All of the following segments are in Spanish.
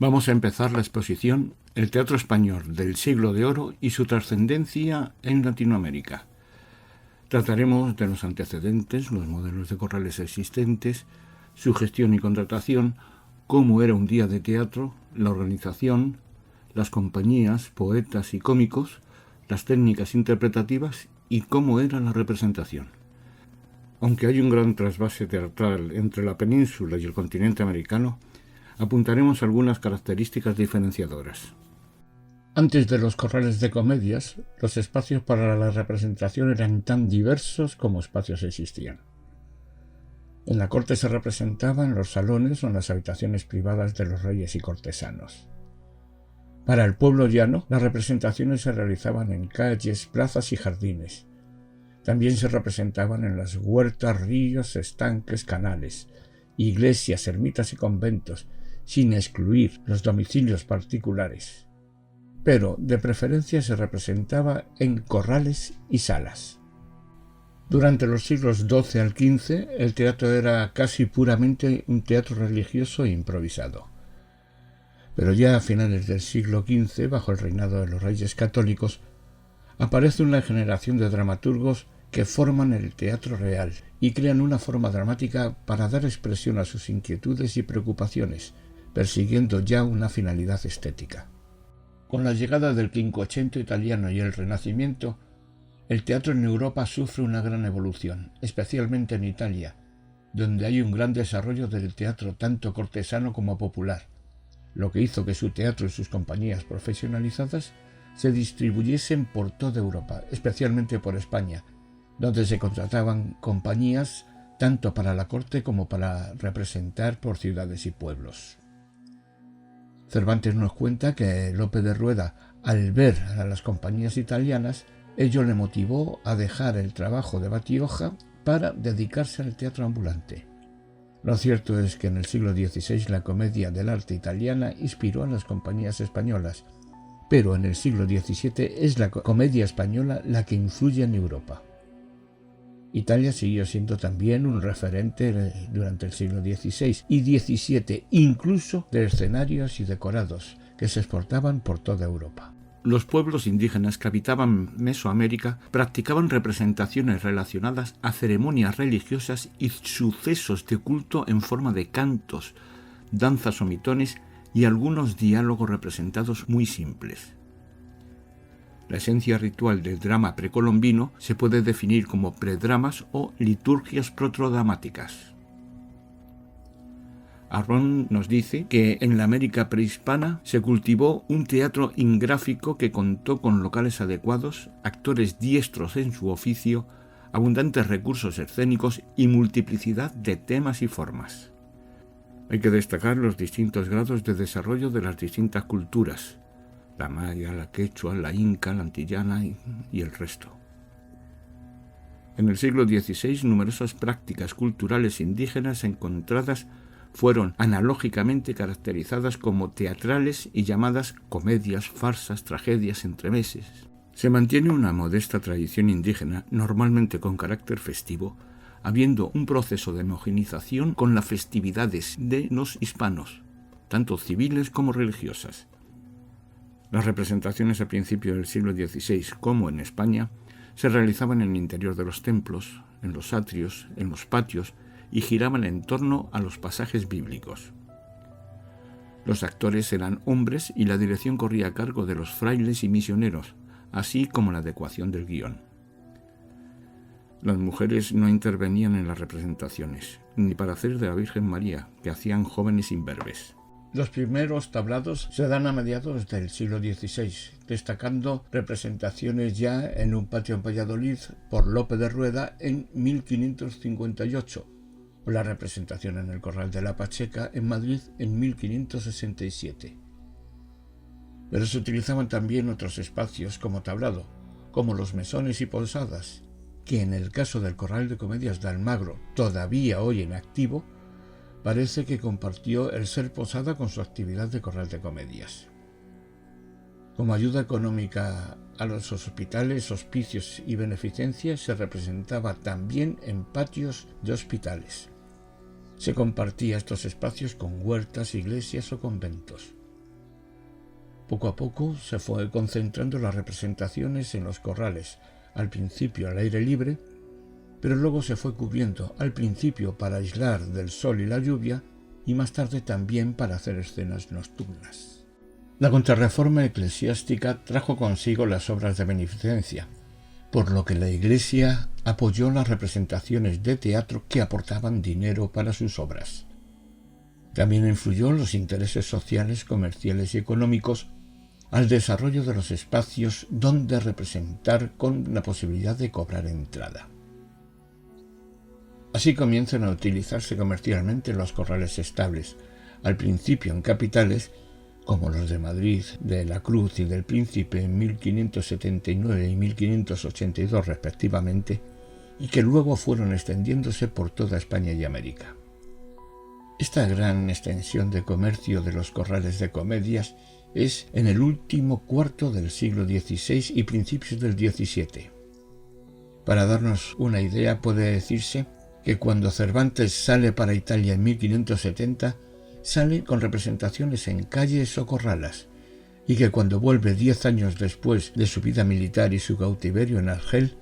Vamos a empezar la exposición El teatro español del siglo de oro y su trascendencia en Latinoamérica. Trataremos de los antecedentes, los modelos de corrales existentes, su gestión y contratación, cómo era un día de teatro, la organización, las compañías, poetas y cómicos, las técnicas interpretativas y cómo era la representación. Aunque hay un gran trasvase teatral entre la península y el continente americano, apuntaremos algunas características diferenciadoras. Antes de los corrales de comedias, los espacios para la representación eran tan diversos como espacios existían. En la corte se representaba en los salones o en las habitaciones privadas de los reyes y cortesanos. Para el pueblo llano, las representaciones se realizaban en calles, plazas y jardines. También se representaban en las huertas, ríos, estanques, canales, iglesias, ermitas y conventos, sin excluir los domicilios particulares. Pero de preferencia se representaba en corrales y salas. Durante los siglos XII al XV, el teatro era casi puramente un teatro religioso e improvisado. Pero ya a finales del siglo XV, bajo el reinado de los reyes católicos, aparece una generación de dramaturgos que forman el teatro real y crean una forma dramática para dar expresión a sus inquietudes y preocupaciones, persiguiendo ya una finalidad estética. Con la llegada del Quinquecento italiano y el Renacimiento, el teatro en Europa sufre una gran evolución, especialmente en Italia, donde hay un gran desarrollo del teatro tanto cortesano como popular, lo que hizo que su teatro y sus compañías profesionalizadas se distribuyesen por toda Europa, especialmente por España, donde se contrataban compañías tanto para la corte como para representar por ciudades y pueblos. Cervantes nos cuenta que Lope de Rueda, al ver a las compañías italianas, ello le motivó a dejar el trabajo de Batioja para dedicarse al teatro ambulante. Lo cierto es que en el siglo XVI la comedia del arte italiana inspiró a las compañías españolas, pero en el siglo XVII es la comedia española la que influye en Europa. Italia siguió siendo también un referente durante el siglo XVI y XVII, incluso de escenarios y decorados que se exportaban por toda Europa. Los pueblos indígenas que habitaban Mesoamérica practicaban representaciones relacionadas a ceremonias religiosas y sucesos de culto en forma de cantos, danzas o mitones y algunos diálogos representados muy simples. La esencia ritual del drama precolombino se puede definir como predramas o liturgias protodramáticas. Arrón nos dice que en la América prehispana se cultivó un teatro ingráfico que contó con locales adecuados, actores diestros en su oficio, abundantes recursos escénicos y multiplicidad de temas y formas. Hay que destacar los distintos grados de desarrollo de las distintas culturas, la maya, la quechua, la inca, la antillana y el resto. En el siglo XVI, numerosas prácticas culturales indígenas encontradas fueron analógicamente caracterizadas como teatrales y llamadas comedias, farsas, tragedias, entremeses. Se mantiene una modesta tradición indígena, normalmente con carácter festivo, habiendo un proceso de homogenización con las festividades de los hispanos, tanto civiles como religiosas. Las representaciones a principios del siglo XVI, como en España, se realizaban en el interior de los templos, en los atrios, en los patios y giraban en torno a los pasajes bíblicos. Los actores eran hombres y la dirección corría a cargo de los frailes y misioneros, así como la adecuación del guión. Las mujeres no intervenían en las representaciones, ni para hacer de la Virgen María, que hacían jóvenes imberbes. Los primeros tablados se dan a mediados del siglo XVI, destacando representaciones ya en un patio en Valladolid por Lope de Rueda en 1558, o la representación en el Corral de la Pacheca en Madrid en 1567. Pero se utilizaban también otros espacios como tablado, como los mesones y posadas, que en el caso del Corral de Comedias de Almagro, todavía hoy en activo, parece que compartió el ser posada con su actividad de corral de comedias. Como ayuda económica a los hospitales, hospicios y beneficencias se representaba también en patios de hospitales. Se compartía estos espacios con huertas, iglesias o conventos. Poco a poco se fue concentrando las representaciones en los corrales, al principio al aire libre, pero luego se fue cubriendo, al principio para aislar del sol y la lluvia, y más tarde también para hacer escenas nocturnas. La contrarreforma eclesiástica trajo consigo las obras de beneficencia, por lo que la Iglesia apoyó las representaciones de teatro que aportaban dinero para sus obras. También influyó los intereses sociales, comerciales y económicos al desarrollo de los espacios donde representar con la posibilidad de cobrar entrada. Así comienzan a utilizarse comercialmente los corrales estables, al principio en capitales, como los de Madrid, de la Cruz y del Príncipe en 1579 y 1582 respectivamente, y que luego fueron extendiéndose por toda España y América. Esta gran extensión de comercio de los corrales de comedias es en el último cuarto del siglo XVI y principios del XVII. Para darnos una idea, puede decirse que cuando Cervantes sale para Italia en 1570, sale con representaciones en calles o corralas, y que cuando vuelve 10 años después de su vida militar y su cautiverio en Argel,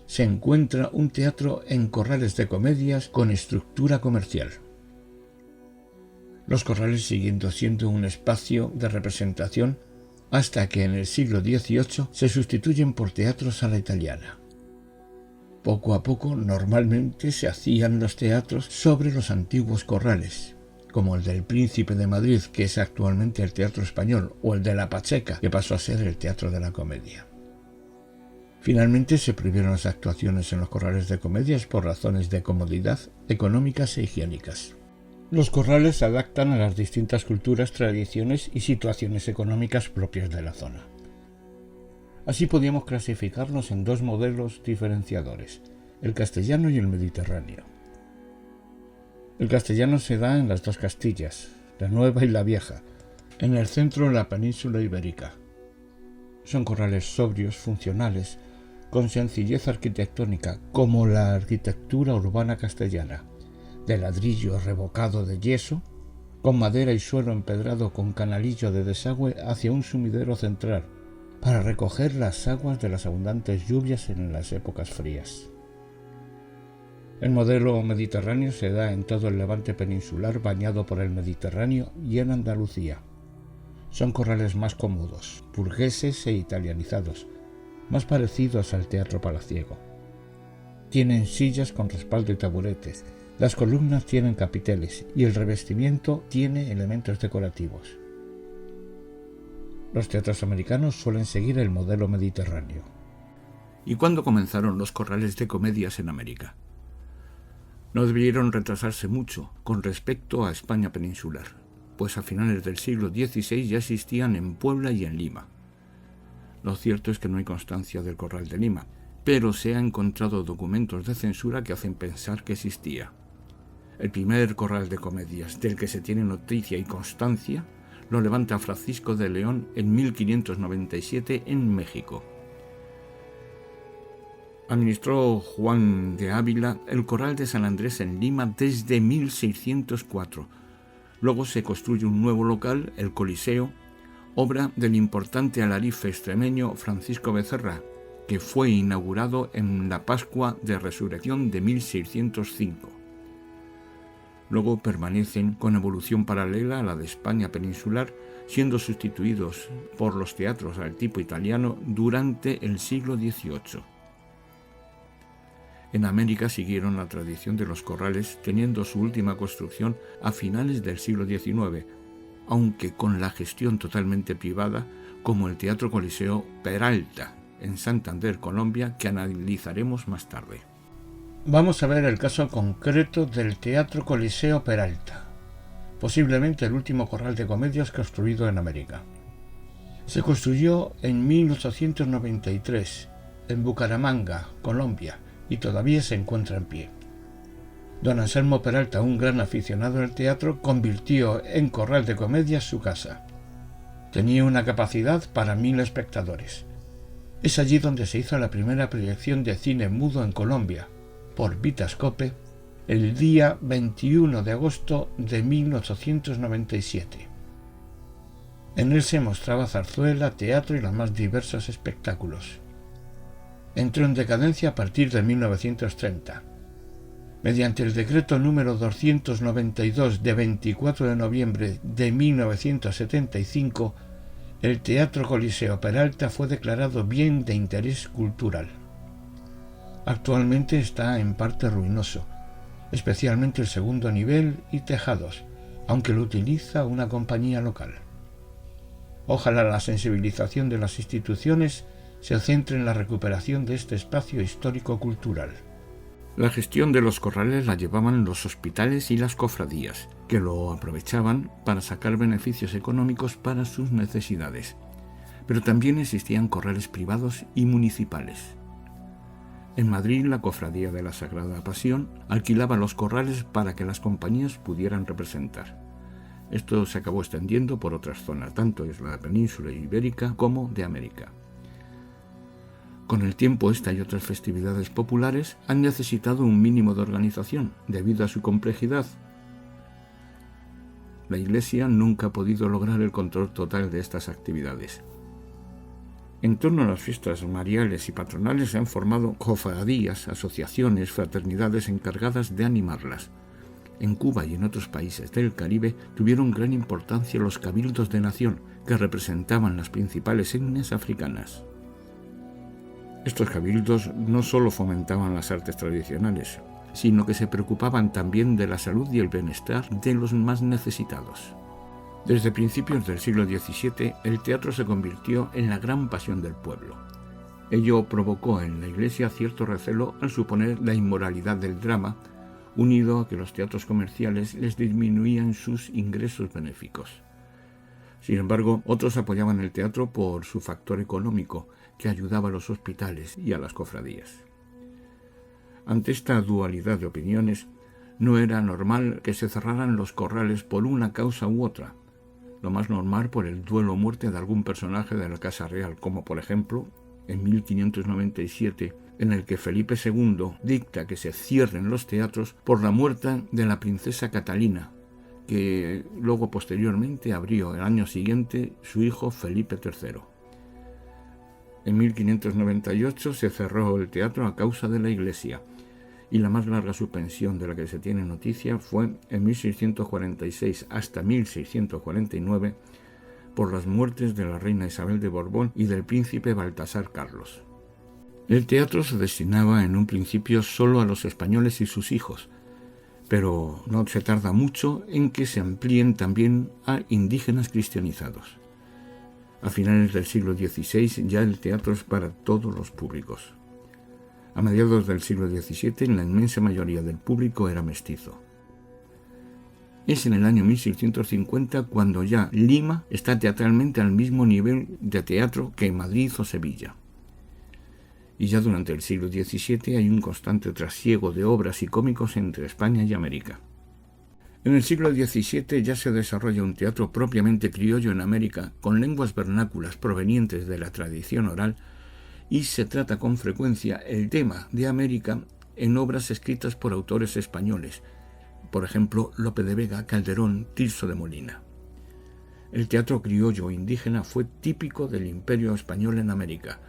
se encuentra un teatro en corrales de comedias con estructura comercial. Los corrales siguiendo siendo un espacio de representación hasta que en el siglo XVIII se sustituyen por teatros a la italiana. Poco a poco, normalmente se hacían los teatros sobre los antiguos corrales, como el del Príncipe de Madrid, que es actualmente el Teatro Español, o el de la Pacheca, que pasó a ser el Teatro de la Comedia. Finalmente se prohibieron las actuaciones en los corrales de comedias por razones de comodidad, económicas e higiénicas. Los corrales se adaptan a las distintas culturas, tradiciones y situaciones económicas propias de la zona. Así podíamos clasificarlos en dos modelos diferenciadores, el castellano y el mediterráneo. El castellano se da en las dos Castillas, la Nueva y la Vieja, en el centro de la península ibérica. Son corrales sobrios, funcionales, con sencillez arquitectónica, como la arquitectura urbana castellana, de ladrillo revocado de yeso, con madera y suelo empedrado con canalillo de desagüe hacia un sumidero central, para recoger las aguas de las abundantes lluvias en las épocas frías. El modelo mediterráneo se da en todo el levante peninsular bañado por el Mediterráneo y en Andalucía. Son corrales más cómodos, burgueses e italianizados, más parecidos al teatro palaciego. Tienen sillas con respaldo y taburetes, las columnas tienen capiteles y el revestimiento tiene elementos decorativos. Los teatros americanos suelen seguir el modelo mediterráneo. ¿Y cuándo comenzaron los corrales de comedias en América? No debieron retrasarse mucho con respecto a España peninsular, pues a finales del siglo XVI ya existían en Puebla y en Lima. Lo cierto es que no hay constancia del corral de Lima, pero se han encontrado documentos de censura que hacen pensar que existía. El primer corral de comedias del que se tiene noticia y constancia lo levanta Francisco de León en 1597 en México. Administró Juan de Ávila el corral de San Andrés en Lima desde 1604. Luego se construye un nuevo local, el Coliseo, obra del importante alarife extremeño Francisco Becerra, que fue inaugurado en la Pascua de Resurrección de 1605. Luego permanecen con evolución paralela a la de España peninsular, siendo sustituidos por los teatros al tipo italiano durante el siglo XVIII. En América siguieron la tradición de los corrales, teniendo su última construcción a finales del siglo XIX, aunque con la gestión totalmente privada, como el Teatro Coliseo Peralta, en Santander, Colombia, que analizaremos más tarde. Vamos a ver el caso concreto del Teatro Coliseo Peralta, posiblemente el último corral de comedias construido en América. Se construyó en 1893 en Bucaramanga, Colombia, y todavía se encuentra en pie. Don Anselmo Peralta, un gran aficionado al teatro, convirtió en corral de comedias su casa. Tenía una capacidad para 1000 espectadores. Es allí donde se hizo la primera proyección de cine mudo en Colombia, por Vitascope, el día 21 de agosto de 1897. En él se mostraba zarzuela, teatro y los más diversos espectáculos. Entró en decadencia a partir de 1930. Mediante el decreto número 292 de 24 de noviembre de 1975, el Teatro Coliseo Peralta fue declarado bien de interés cultural. Actualmente está en parte ruinoso, especialmente el segundo nivel y tejados, aunque lo utiliza una compañía local. Ojalá la sensibilización de las instituciones se centre en la recuperación de este espacio histórico-cultural. La gestión de los corrales la llevaban los hospitales y las cofradías, que lo aprovechaban para sacar beneficios económicos para sus necesidades. Pero también existían corrales privados y municipales. En Madrid, la Cofradía de la Sagrada Pasión alquilaba los corrales para que las compañías pudieran representar. Esto se acabó extendiendo por otras zonas, tanto de la península ibérica como de América. Con el tiempo, esta y otras festividades populares han necesitado un mínimo de organización, debido a su complejidad. La Iglesia nunca ha podido lograr el control total de estas actividades. En torno a las fiestas mariales y patronales se han formado cofradías, asociaciones, fraternidades encargadas de animarlas. En Cuba y en otros países del Caribe tuvieron gran importancia los cabildos de nación, que representaban las principales etnias africanas. Estos cabildos no solo fomentaban las artes tradicionales, sino que se preocupaban también de la salud y el bienestar de los más necesitados. Desde principios del siglo XVII, el teatro se convirtió en la gran pasión del pueblo. Ello provocó en la Iglesia cierto recelo al suponer la inmoralidad del drama, unido a que los teatros comerciales les disminuían sus ingresos benéficos. Sin embargo, otros apoyaban el teatro por su factor económico, que ayudaba a los hospitales y a las cofradías. Ante esta dualidad de opiniones, no era normal que se cerraran los corrales por una causa u otra. Lo más normal por el duelo o muerte de algún personaje de la Casa Real, como por ejemplo, en 1597, en el que Felipe II dicta que se cierren los teatros por la muerte de la princesa Catalina, que luego posteriormente abrió el año siguiente su hijo Felipe III. En 1598 se cerró el teatro a causa de la Iglesia, y la más larga suspensión de la que se tiene noticia fue en 1646 hasta 1649 por las muertes de la reina Isabel de Borbón y del príncipe Baltasar Carlos. El teatro se destinaba en un principio solo a los españoles y sus hijos, pero no se tarda mucho en que se amplíen también a indígenas cristianizados. A finales del siglo XVI ya el teatro es para todos los públicos. A mediados del siglo XVII la inmensa mayoría del público era mestizo. Es en el año 1650 cuando ya Lima está teatralmente al mismo nivel de teatro que Madrid o Sevilla. Y ya durante el siglo XVII hay un constante trasiego de obras y cómicos entre España y América. En el siglo XVII ya se desarrolla un teatro propiamente criollo en América, con lenguas vernáculas provenientes de la tradición oral, y se trata con frecuencia el tema de América en obras escritas por autores españoles, por ejemplo Lope de Vega, Calderón, Tirso de Molina. El teatro criollo o indígena fue típico del Imperio español en América.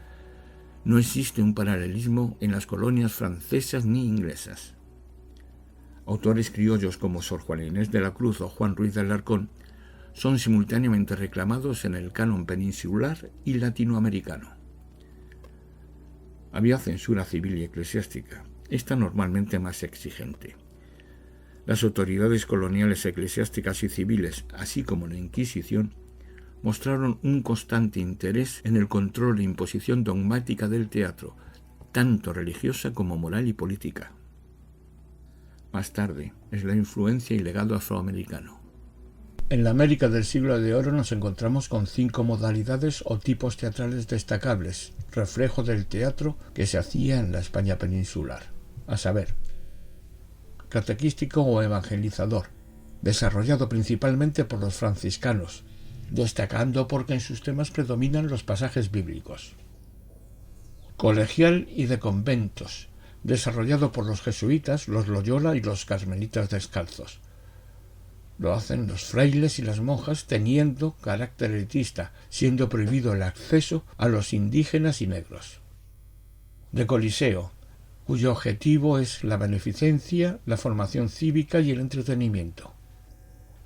No existe un paralelismo en las colonias francesas ni inglesas. Autores criollos como Sor Juana Inés de la Cruz o Juan Ruiz de Alarcón son simultáneamente reclamados en el canon peninsular y latinoamericano. Había censura civil y eclesiástica, esta normalmente más exigente. Las autoridades coloniales eclesiásticas y civiles, así como la Inquisición, mostraron un constante interés en el control e imposición dogmática del teatro, tanto religiosa como moral y política. Más tarde, es la influencia y legado afroamericano. En la América del siglo de oro nos encontramos con 5 modalidades o tipos teatrales destacables, reflejo del teatro que se hacía en la España peninsular, a saber, catequístico o evangelizador, desarrollado principalmente por los franciscanos, destacando porque en sus temas predominan los pasajes bíblicos. Colegial y de conventos, desarrollado por los jesuitas, los Loyola y los carmelitas descalzos. Lo hacen los frailes y las monjas teniendo carácter elitista, siendo prohibido el acceso a los indígenas y negros. De Coliseo, cuyo objetivo es la beneficencia, la formación cívica y el entretenimiento.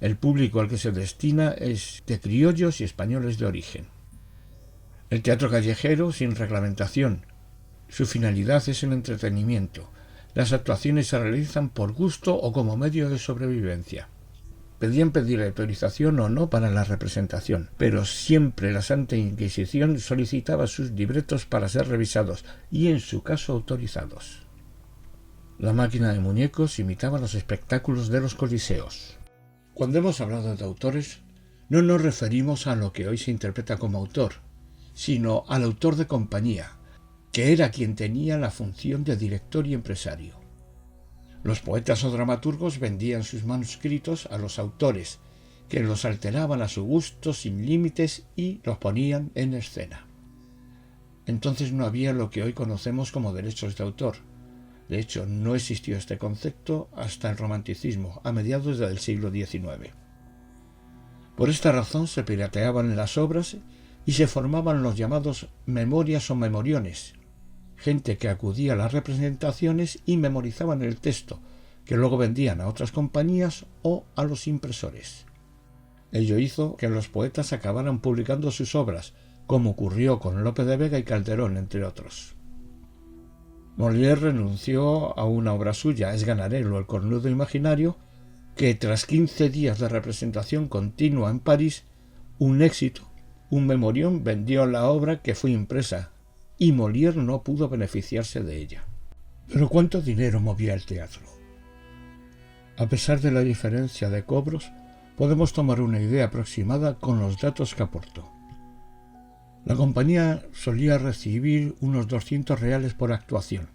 El público al que se destina es de criollos y españoles de origen. El teatro callejero sin reglamentación. Su finalidad es el entretenimiento. Las actuaciones se realizan por gusto o como medio de sobrevivencia. Podían pedir autorización o no para la representación, pero siempre la Santa Inquisición solicitaba sus libretos para ser revisados y, en su caso, autorizados. La máquina de muñecos imitaba los espectáculos de los coliseos. Cuando hemos hablado de autores, no nos referimos a lo que hoy se interpreta como autor, sino al autor de compañía, que era quien tenía la función de director y empresario. Los poetas o dramaturgos vendían sus manuscritos a los autores, que los alteraban a su gusto sin límites y los ponían en escena. Entonces no había lo que hoy conocemos como derechos de autor. De hecho, no existió este concepto hasta el Romanticismo, a mediados del siglo XIX. Por esta razón se pirateaban las obras y se formaban los llamados memorias o memoriones, gente que acudía a las representaciones y memorizaban el texto, que luego vendían a otras compañías o a los impresores. Ello hizo que los poetas acabaran publicando sus obras, como ocurrió con Lope de Vega y Calderón, entre otros. Molière renunció a una obra suya, Sganarelle o el cornudo imaginario, que tras 15 días de representación continua en París, un éxito, un memorión, vendió la obra que fue impresa, y Molière no pudo beneficiarse de ella. Pero ¿cuánto dinero movía el teatro? A pesar de la diferencia de cobros, podemos tomar una idea aproximada con los datos que aportó. La compañía solía recibir unos 200 reales por actuación.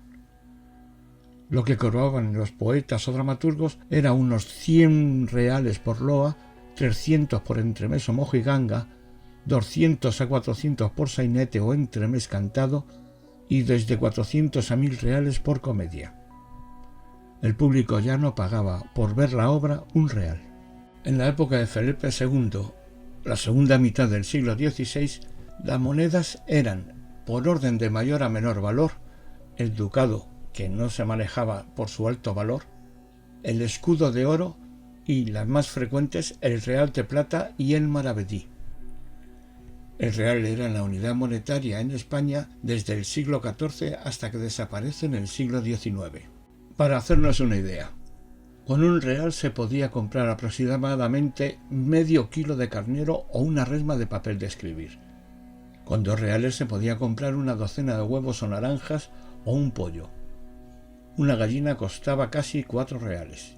Lo que cobraban los poetas o dramaturgos era unos 100 reales por loa, 300 por entremés o mojiganga, 200 a 400 por sainete o entremés cantado y desde 400 a 1000 reales por comedia. El público llano pagaba por ver la obra un real. En la época de Felipe II, la segunda mitad del siglo XVI, las monedas eran, por orden de mayor a menor valor, el ducado, que no se manejaba por su alto valor, el escudo de oro y, las más frecuentes, el real de plata y el maravedí. El real era la unidad monetaria en España desde el siglo XIV hasta que desaparece en el siglo XIX. Para hacernos una idea, con un real se podía comprar aproximadamente medio kilo de carnero o una resma de papel de escribir. Con 2 reales se podía comprar una docena de huevos o naranjas o un pollo. Una gallina costaba casi 4 reales.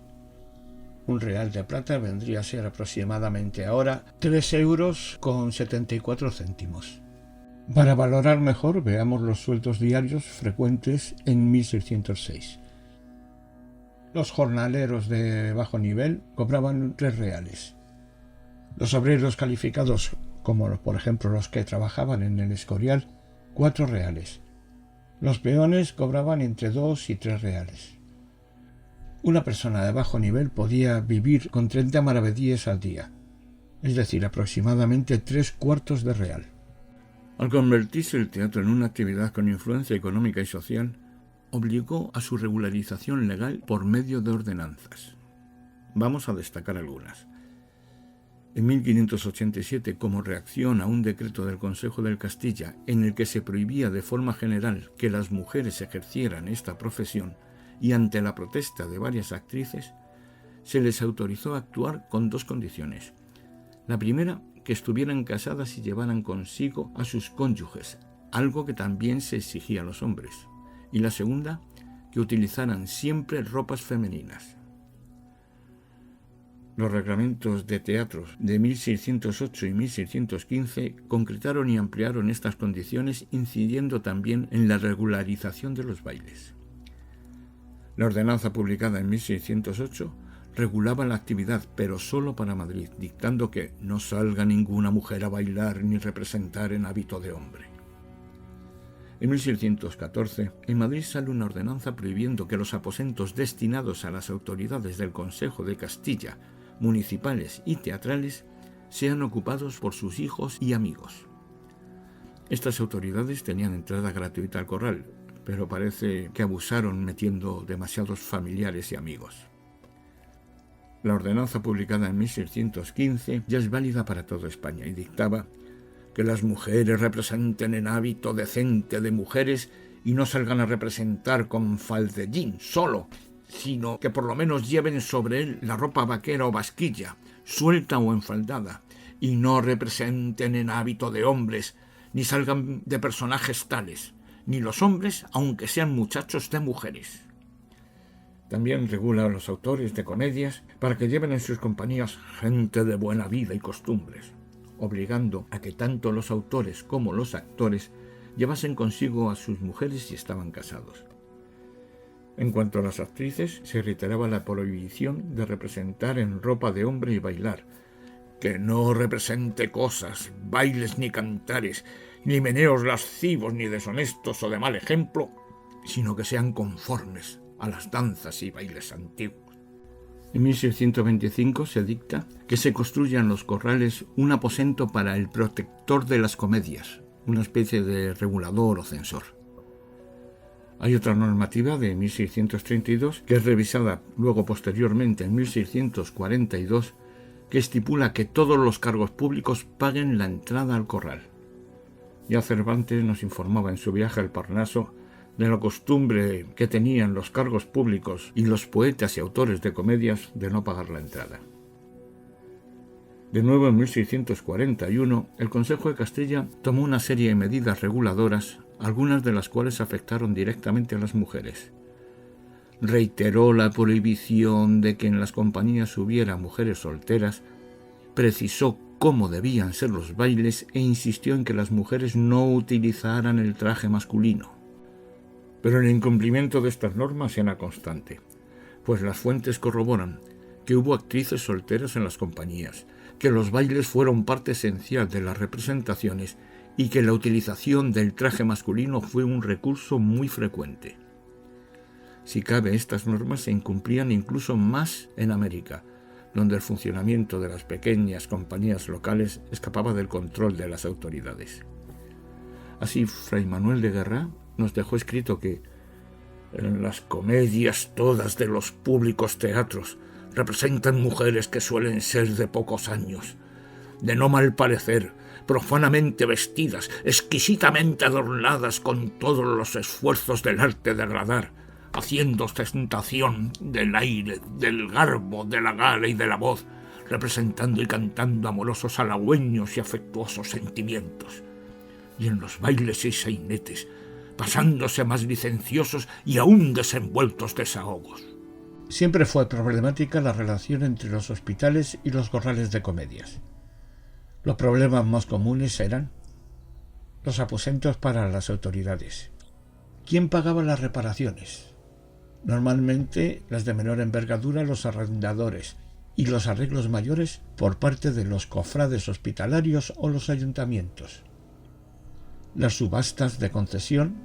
Un real de plata vendría a ser aproximadamente ahora 3,74 euros. Para valorar mejor, veamos los sueldos diarios frecuentes en 1606. Los jornaleros de bajo nivel cobraban 3 reales. Los obreros calificados, como por ejemplo los que trabajaban en el Escorial, 4 reales. Los peones cobraban entre 2 y 3 reales. Una persona de bajo nivel podía vivir con 30 maravedíes al día, es decir, aproximadamente 3/4 de real. Al convertirse el teatro en una actividad con influencia económica y social, obligó a su regularización legal por medio de ordenanzas. Vamos a destacar algunas. En 1587, como reacción a un decreto del Consejo de Castilla en el que se prohibía de forma general que las mujeres ejercieran esta profesión, y ante la protesta de varias actrices, se les autorizó a actuar con 2 condiciones. La primera, que estuvieran casadas y llevaran consigo a sus cónyuges, algo que también se exigía a los hombres. Y la segunda, que utilizaran siempre ropas femeninas. Los reglamentos de teatros de 1608 y 1615 concretaron y ampliaron estas condiciones, incidiendo también en la regularización de los bailes. La ordenanza publicada en 1608 regulaba la actividad, pero solo para Madrid, dictando que no salga ninguna mujer a bailar ni representar en hábito de hombre. En 1614, en Madrid sale una ordenanza prohibiendo que los aposentos destinados a las autoridades del Consejo de Castilla municipales y teatrales sean ocupados por sus hijos y amigos. Estas autoridades tenían entrada gratuita al corral, pero parece que abusaron metiendo demasiados familiares y amigos. La ordenanza publicada en 1615 ya es válida para toda España y dictaba que las mujeres representen en hábito decente de mujeres y no salgan a representar con faldellín solo, sino que por lo menos lleven sobre él la ropa vaquera o basquilla, suelta o enfaldada, y no representen en hábito de hombres, ni salgan de personajes tales, ni los hombres, aunque sean muchachos de mujeres. También regula a los autores de comedias para que lleven en sus compañías gente de buena vida y costumbres, obligando a que tanto los autores como los actores llevasen consigo a sus mujeres si estaban casados. En cuanto a las actrices, se reiteraba la prohibición de representar en ropa de hombre y bailar, que no represente cosas, bailes ni cantares, ni meneos lascivos ni deshonestos o de mal ejemplo, sino que sean conformes a las danzas y bailes antiguos. En 1625 se dicta que se construya en los corrales un aposento para el protector de las comedias, una especie de regulador o censor. Hay otra normativa de 1632 que es revisada luego posteriormente en 1642 que estipula que todos los cargos públicos paguen la entrada al corral. Ya Cervantes nos informaba en su viaje al Parnaso de la costumbre que tenían los cargos públicos y los poetas y autores de comedias de no pagar la entrada. De nuevo, en 1641, el Consejo de Castilla tomó una serie de medidas reguladoras, algunas de las cuales afectaron directamente a las mujeres. Reiteró la prohibición de que en las compañías hubiera mujeres solteras, precisó cómo debían ser los bailes e insistió en que las mujeres no utilizaran el traje masculino. Pero el incumplimiento de estas normas era constante, pues las fuentes corroboran que hubo actrices solteras en las compañías, que los bailes fueron parte esencial de las representaciones y que la utilización del traje masculino fue un recurso muy frecuente. Si cabe, estas normas se incumplían incluso más en América, donde el funcionamiento de las pequeñas compañías locales escapaba del control de las autoridades. Así, Fray Manuel de Guerra nos dejó escrito que en las comedias todas de los públicos teatros representan mujeres que suelen ser de pocos años, de no mal parecer, profanamente vestidas, exquisitamente adornadas con todos los esfuerzos del arte de agradar, haciendo ostentación del aire, del garbo, de la gala y de la voz, representando y cantando amorosos halagüeños y afectuosos sentimientos. Y en los bailes y sainetes, pasándose más licenciosos y aún desenvueltos desahogos. Siempre fue problemática la relación entre los hospitales y los corrales de comedias. Los problemas más comunes eran los aposentos para las autoridades. ¿Quién pagaba las reparaciones? Normalmente las de menor envergadura los arrendadores y los arreglos mayores por parte de los cofrades hospitalarios o los ayuntamientos. Las subastas de concesión,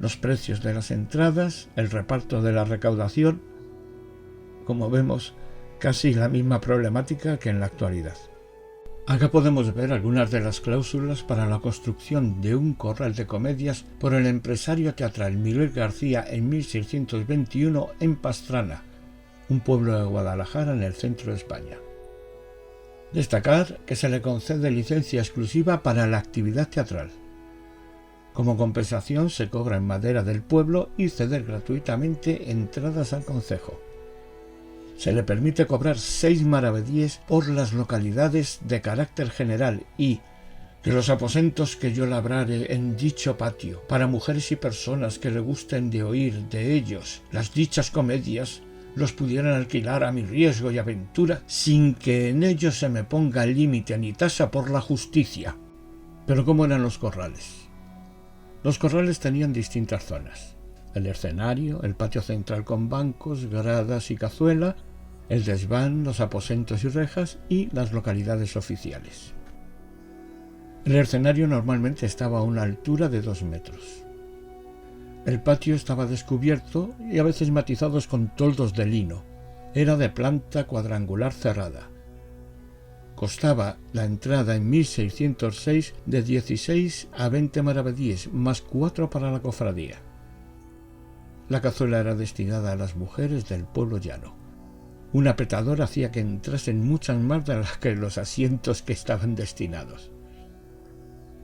los precios de las entradas, el reparto de la recaudación. Como vemos, casi la misma problemática que en la actualidad. Acá podemos ver algunas de las cláusulas para la construcción de un corral de comedias por el empresario teatral Miguel García en 1621 en Pastrana, un pueblo de Guadalajara en el centro de España. Destacar que se le concede licencia exclusiva para la actividad teatral. Como compensación se cobra en madera del pueblo y ceder gratuitamente entradas al concejo. Se le permite cobrar 6 maravedíes por las localidades de carácter general y que los aposentos que yo labrare en dicho patio para mujeres y personas que le gusten de oír de ellos las dichas comedias los pudieran alquilar a mi riesgo y aventura sin que en ellos se me ponga límite ni tasa por la justicia. Pero ¿cómo eran los corrales? Los corrales tenían distintas zonas: el escenario, el patio central con bancos, gradas y cazuela, el desván, los aposentos y rejas y las localidades oficiales. El escenario normalmente estaba a una altura de 2 metros. El patio estaba descubierto y a veces matizados con toldos de lino. Era de planta cuadrangular cerrada costaba la entrada en 1606 de 16 a 20 maravedíes, más 4 para la cofradía. La cazuela era destinada a las mujeres del pueblo llano. Un apretador hacía que entrasen muchas más de las que los asientos que estaban destinados.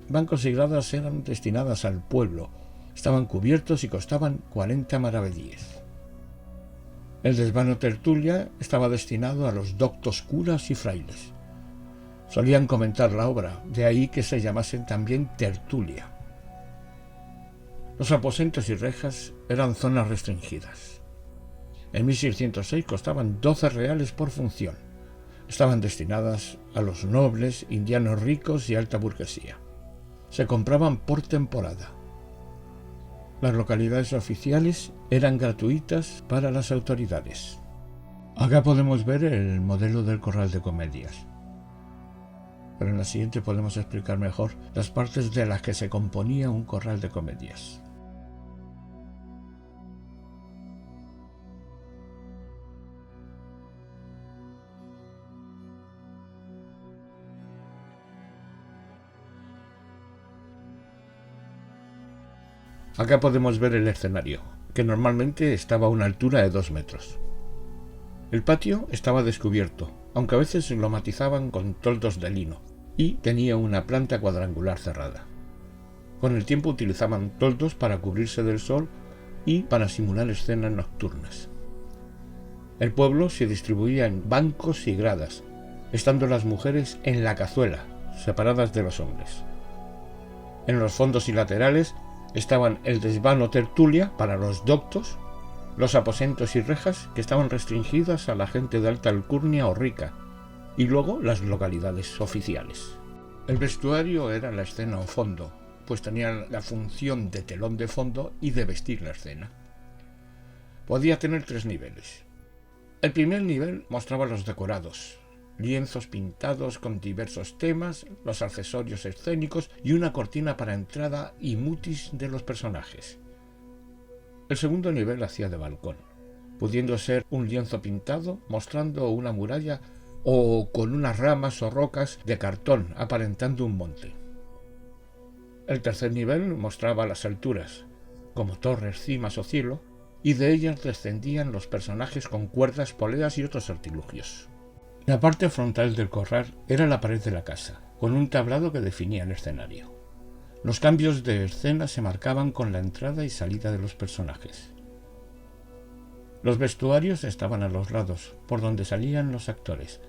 Bancos y gradas eran destinadas al pueblo, estaban cubiertos y costaban 40 maravedíes. El desván o tertulia estaba destinado a los doctos curas y frailes. Solían comentar la obra, de ahí que se llamasen también tertulia. Los aposentos y rejas eran zonas restringidas. En 1606 costaban 12 reales por función. Estaban destinadas a los nobles, indianos ricos y alta burguesía. Se compraban por temporada. Las localidades oficiales eran gratuitas para las autoridades. Acá podemos ver el modelo del corral de comedias. Pero en la siguiente podemos explicar mejor las partes de las que se componía un corral de comedias. Acá podemos ver el escenario, que normalmente estaba a una altura de 2 metros. El patio estaba descubierto, aunque a veces lo matizaban con toldos de lino, y tenía una planta cuadrangular cerrada. Con el tiempo utilizaban toldos para cubrirse del sol y para simular escenas nocturnas. El pueblo se distribuía en bancos y gradas, estando las mujeres en la cazuela, separadas de los hombres. En los fondos y laterales estaban el desván o tertulia para los doctos, los aposentos y rejas que estaban restringidas a la gente de alta alcurnia o rica, y luego las localidades oficiales. El vestuario era la escena o fondo, pues tenía la función de telón de fondo y de vestir la escena. Podía tener 3 niveles. El primer nivel mostraba los decorados, lienzos pintados con diversos temas, los accesorios escénicos y una cortina para entrada y mutis de los personajes. El segundo nivel hacía de balcón, pudiendo ser un lienzo pintado mostrando una muralla o con unas ramas o rocas de cartón aparentando un monte. El tercer nivel mostraba las alturas, como torres, cimas o cielo, y de ellas descendían los personajes con cuerdas, poleas y otros artilugios. La parte frontal del corral era la pared de la casa, con un tablado que definía el escenario. Los cambios de escena se marcaban con la entrada y salida de los personajes. Los vestuarios estaban a los lados, por donde salían los actores.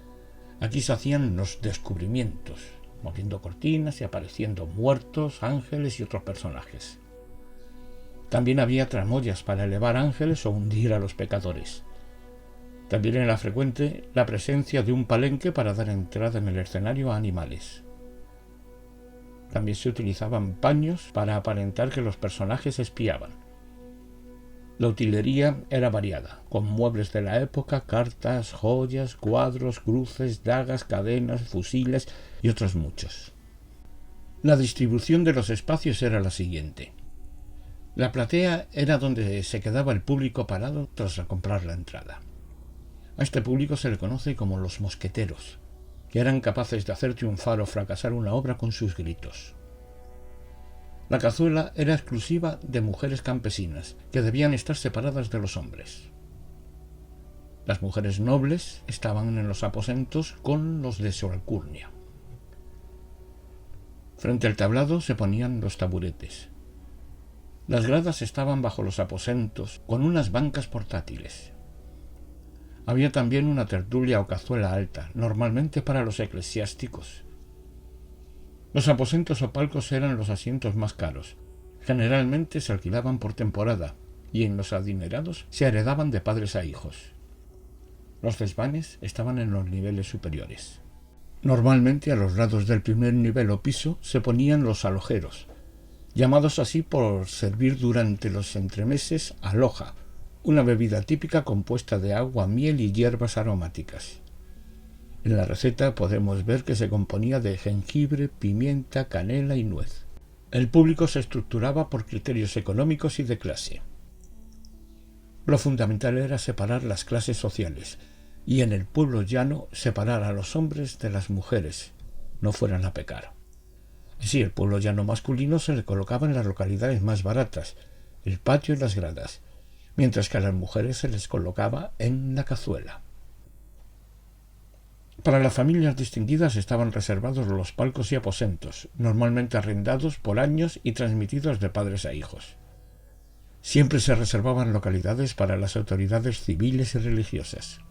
Aquí se hacían los descubrimientos, moviendo cortinas y apareciendo muertos, ángeles y otros personajes. También había tramoyas para elevar ángeles o hundir a los pecadores. También era frecuente la presencia de un palenque para dar entrada en el escenario a animales. También se utilizaban paños para aparentar que los personajes espiaban. La utilería era variada, con muebles de la época, cartas, joyas, cuadros, cruces, dagas, cadenas, fusiles y otros muchos. La distribución de los espacios era la siguiente. La platea era donde se quedaba el público parado tras comprar la entrada. A este público se le conoce como los mosqueteros, que eran capaces de hacer triunfar o fracasar una obra con sus gritos. La cazuela era exclusiva de mujeres campesinas, que debían estar separadas de los hombres. Las mujeres nobles estaban en los aposentos con los de su alcurnia. Frente al tablado se ponían los taburetes. Las gradas estaban bajo los aposentos, con unas bancas portátiles. Había también una tertulia o cazuela alta, normalmente para los eclesiásticos. Los aposentos o palcos eran los asientos más caros. Generalmente se alquilaban por temporada y en los adinerados se heredaban de padres a hijos. Los desvanes estaban en los niveles superiores. Normalmente a los lados del primer nivel o piso se ponían los alojeros, llamados así por servir durante los entremeses aloja, una bebida típica compuesta de agua, miel y hierbas aromáticas. En la receta podemos ver que se componía de jengibre, pimienta, canela y nuez. El público se estructuraba por criterios económicos y de clase. Lo fundamental era separar las clases sociales. y en el pueblo llano separar a los hombres de las mujeres, no fueran a pecar. Así, el pueblo llano masculino se le colocaba en las localidades más baratas, el patio y las gradas, mientras que a las mujeres se les colocaba en la cazuela. Para las familias distinguidas estaban reservados los palcos y aposentos, normalmente arrendados por años y transmitidos de padres a hijos. Siempre se reservaban localidades para las autoridades civiles y religiosas.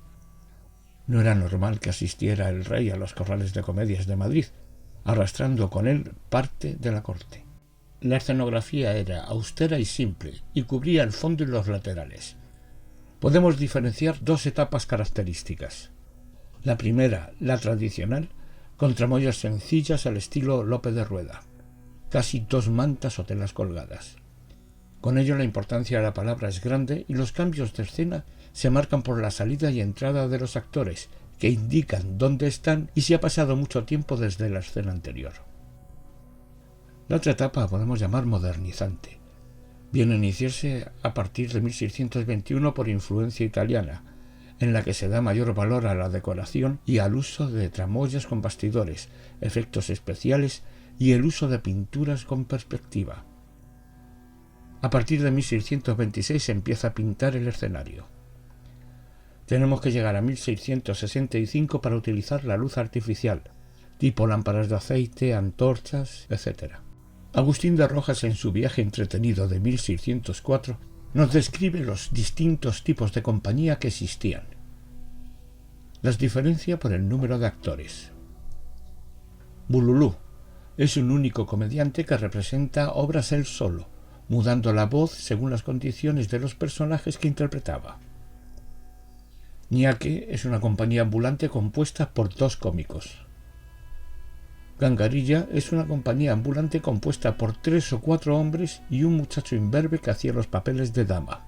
No era normal que asistiera el rey a los corrales de comedias de Madrid, arrastrando con él parte de la corte. La escenografía era austera y simple y cubría el fondo y los laterales. Podemos diferenciar dos etapas características. La primera, la tradicional, con tramoyas sencillas al estilo Lope de Rueda, casi 2 mantas o telas colgadas. Con ello la importancia de la palabra es grande y los cambios de escena se marcan por la salida y entrada de los actores, que indican dónde están y si ha pasado mucho tiempo desde la escena anterior. La otra etapa podemos llamar modernizante. Viene a iniciarse a partir de 1621 por influencia italiana, en la que se da mayor valor a la decoración y al uso de tramoyas con bastidores, efectos especiales y el uso de pinturas con perspectiva. A partir de 1626 se empieza a pintar el escenario. Tenemos que llegar a 1665 para utilizar la luz artificial, tipo lámparas de aceite, antorchas, etc. Agustín de Rojas, en su viaje entretenido de 1604, nos describe los distintos tipos de compañía que existían. Las diferencia por el número de actores. Bululú es un único comediante que representa obras él solo, mudando la voz según las condiciones de los personajes que interpretaba. Ñaque es una compañía ambulante compuesta por 2 cómicos. Gangarilla es una compañía ambulante compuesta por 3 o 4 hombres y un muchacho imberbe que hacía los papeles de dama.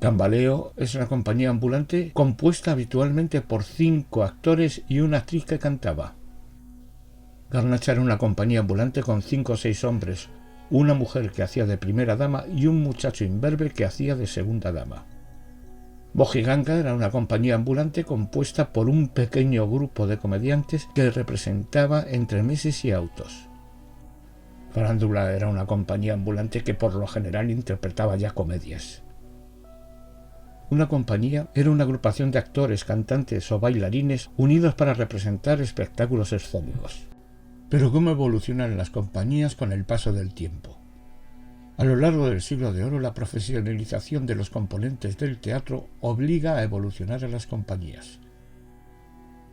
Cambaleo es una compañía ambulante compuesta habitualmente por 5 actores y una actriz que cantaba. Garnacha era una compañía ambulante con 5 o 6 hombres, una mujer que hacía de primera dama y un muchacho imberbe que hacía de segunda dama. Bojiganga era una compañía ambulante compuesta por un pequeño grupo de comediantes que representaba entremeses y autos. Farándula era una compañía ambulante que por lo general interpretaba ya comedias. Una compañía era una agrupación de actores, cantantes o bailarines unidos para representar espectáculos escénicos. Pero ¿cómo evolucionan las compañías con el paso del tiempo? A lo largo del siglo de oro, la profesionalización de los componentes del teatro obliga a evolucionar a las compañías.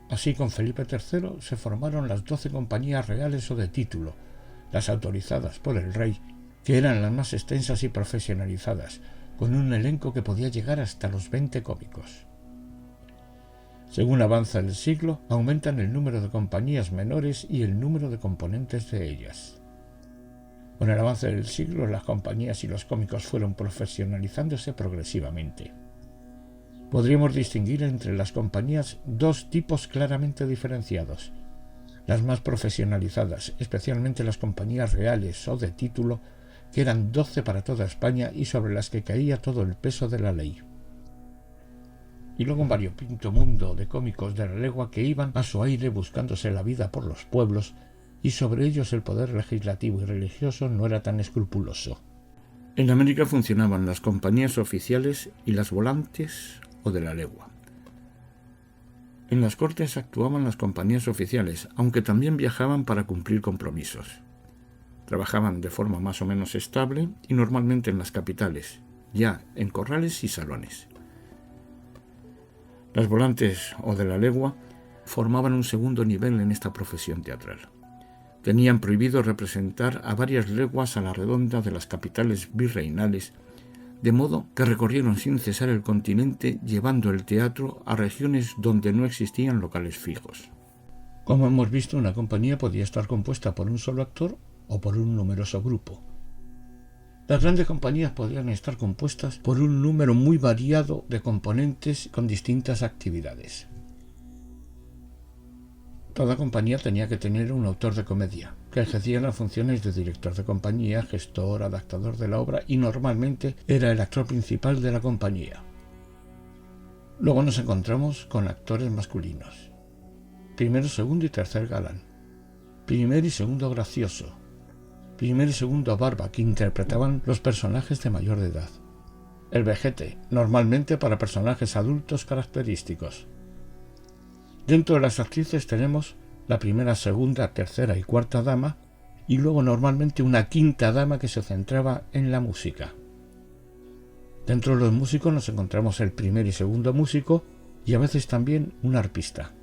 Así, con Felipe III se formaron las 12 compañías reales o de título, las autorizadas por el rey, que eran las más extensas y profesionalizadas, con un elenco que podía llegar hasta los 20 cómicos. Según avanza el siglo, aumentan el número de compañías menores y el número de componentes de ellas. Con el avance del siglo, las compañías y los cómicos fueron profesionalizándose progresivamente. Podríamos distinguir entre las compañías 2 tipos claramente diferenciados. Las más profesionalizadas, especialmente las compañías reales o de título, que eran 12 para toda España y sobre las que caía todo el peso de la ley. Y luego un variopinto mundo de cómicos de la legua que iban a su aire buscándose la vida por los pueblos, y sobre ellos el poder legislativo y religioso no era tan escrupuloso. En América funcionaban las compañías oficiales y las volantes o de la legua. En las cortes actuaban las compañías oficiales, aunque también viajaban para cumplir compromisos. Trabajaban de forma más o menos estable y normalmente en las capitales, ya en corrales y salones. Las volantes o de la legua formaban un segundo nivel en esta profesión teatral. Tenían prohibido representar a varias leguas a la redonda de las capitales virreinales, de modo que recorrieron sin cesar el continente llevando el teatro a regiones donde no existían locales fijos. Como hemos visto, una compañía podía estar compuesta por un solo actor o por un numeroso grupo. Las grandes compañías podían estar compuestas por un número muy variado de componentes con distintas actividades. Toda compañía tenía que tener un autor de comedia, que ejercía las funciones de director de compañía, gestor, adaptador de la obra y normalmente era el actor principal de la compañía. Luego nos encontramos con actores masculinos. Primero, segundo y tercer galán. Primer y segundo gracioso. Primer y segundo barba, que interpretaban los personajes de mayor de edad. El vejete, normalmente para personajes adultos característicos. Dentro de las actrices tenemos la primera, segunda, tercera y cuarta dama, y luego normalmente una quinta dama que se centraba en la música. Dentro de los músicos nos encontramos el primer y segundo músico y a veces también un arpista.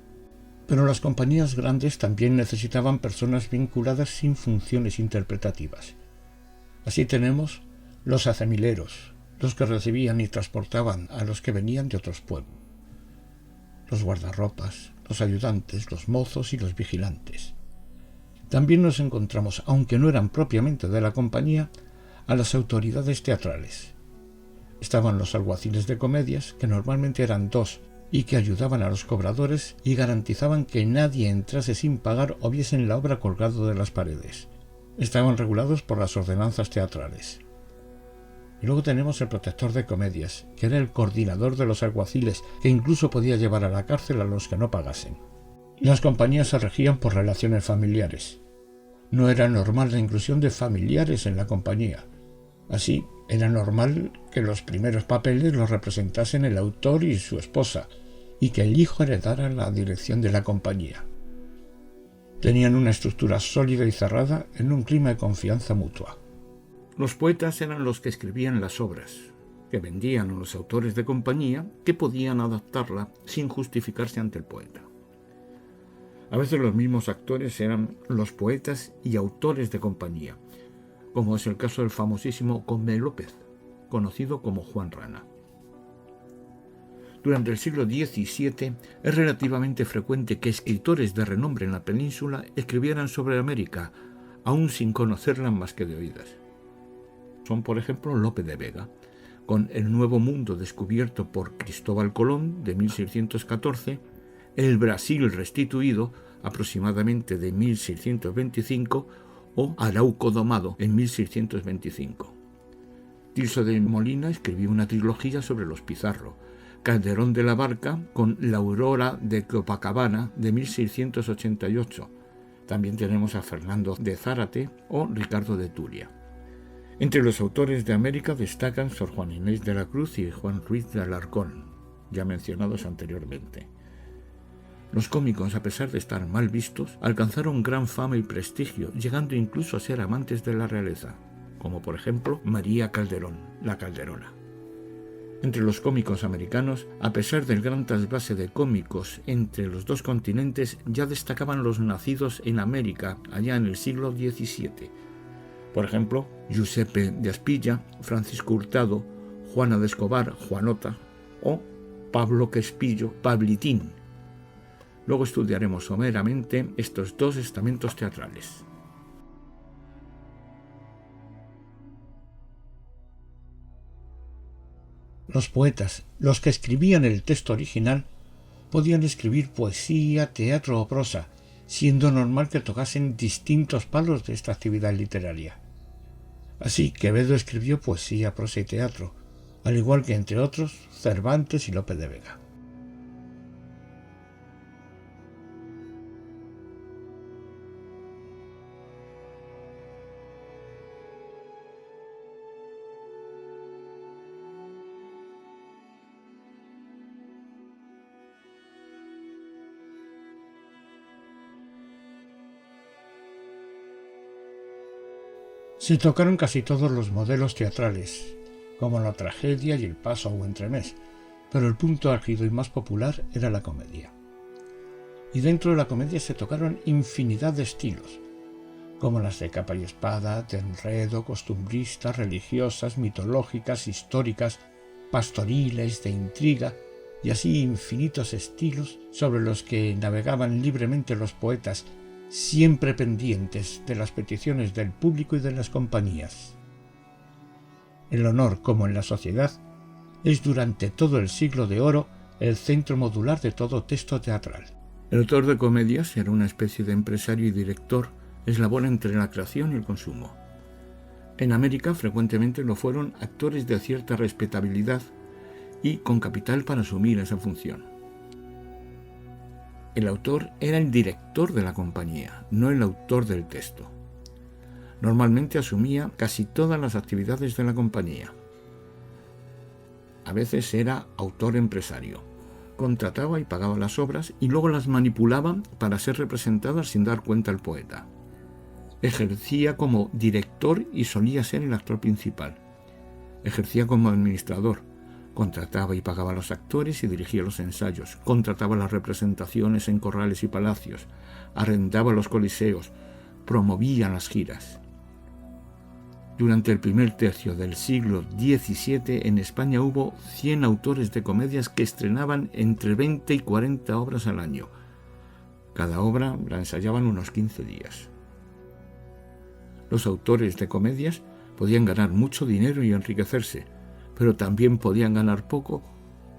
Pero las compañías grandes también necesitaban personas vinculadas sin funciones interpretativas. Así tenemos los acemileros, los que recibían y transportaban a los que venían de otros pueblos, los guardarropas, los ayudantes, los mozos y los vigilantes. También nos encontramos, aunque no eran propiamente de la compañía, a las autoridades teatrales. Estaban los alguaciles de comedias, que normalmente eran 2, y que ayudaban a los cobradores y garantizaban que nadie entrase sin pagar o viesen la obra colgado de las paredes. Estaban regulados por las ordenanzas teatrales. Y luego tenemos el protector de comedias, que era el coordinador de los alguaciles, que incluso podía llevar a la cárcel a los que no pagasen. Las compañías se regían por relaciones familiares. No era normal la inclusión de familiares en la compañía. Así, era normal que los primeros papeles los representasen el autor y su esposa, y que el hijo heredara la dirección de la compañía. Tenían una estructura sólida y cerrada en un clima de confianza mutua. Los poetas eran los que escribían las obras, que vendían a los autores de compañía, que podían adaptarla sin justificarse ante el poeta. A veces los mismos actores eran los poetas y autores de compañía, como es el caso del famosísimo Conde López, conocido como Juan Rana. Durante el siglo XVII es relativamente frecuente que escritores de renombre en la península escribieran sobre América, aún sin conocerla más que de oídas. Son, por ejemplo, Lope de Vega, con El Nuevo Mundo descubierto por Cristóbal Colón de 1614, El Brasil restituido aproximadamente de 1625 o Arauco domado en 1625. Tirso de Molina escribió una trilogía sobre los Pizarro, Calderón de la Barca con La Aurora de Copacabana de 1688. También tenemos a Fernando de Zárate o Ricardo de Turia. Entre los autores de América destacan Sor Juana Inés de la Cruz y Juan Ruiz de Alarcón, ya mencionados anteriormente. Los cómicos, a pesar de estar mal vistos, alcanzaron gran fama y prestigio, llegando incluso a ser amantes de la realeza, como por ejemplo María Calderón, la Calderona. Entre los cómicos americanos, a pesar del gran trasvase de cómicos entre los dos continentes, ya destacaban los nacidos en América allá en el siglo XVII. Por ejemplo, Giuseppe de Aspilla, Francisco Hurtado, Juana de Escobar, Juanota, o Pablo Quespillo, Pablitín. Luego estudiaremos someramente estos dos estamentos teatrales. Los poetas, los que escribían el texto original, podían escribir poesía, teatro o prosa, siendo normal que tocasen distintos palos de esta actividad literaria. Así, Quevedo escribió poesía, prosa y teatro, al igual que, entre otros, Cervantes y Lope de Vega. Se tocaron casi todos los modelos teatrales, como la tragedia y el paso o entremés, pero el punto álgido y más popular era la comedia. Y dentro de la comedia se tocaron infinidad de estilos, como las de capa y espada, de enredo, costumbristas, religiosas, mitológicas, históricas, pastoriles, de intriga, y así infinitos estilos sobre los que navegaban libremente los poetas, siempre pendientes de las peticiones del público y de las compañías. El honor, como en la sociedad, es durante todo el siglo de oro el centro modular de todo texto teatral. El autor de comedias era una especie de empresario y director, eslabón entre la creación y el consumo. En América frecuentemente lo fueron actores de cierta respetabilidad y con capital para asumir esa función. El autor era el director de la compañía, no el autor del texto. Normalmente asumía casi todas las actividades de la compañía. A veces era autor empresario. Contrataba y pagaba las obras y luego las manipulaba para ser representadas sin dar cuenta al poeta. Ejercía como director y solía ser el actor principal. Ejercía como administrador. Contrataba y pagaba a los actores y dirigía los ensayos. Contrataba las representaciones en corrales y palacios. Arrendaba los coliseos. Promovía las giras. Durante el primer tercio del siglo XVII en España hubo 100 autores de comedias que estrenaban entre 20 y 40 obras al año. Cada obra la ensayaban unos 15 días. Los autores de comedias podían ganar mucho dinero y enriquecerse, pero también podían ganar poco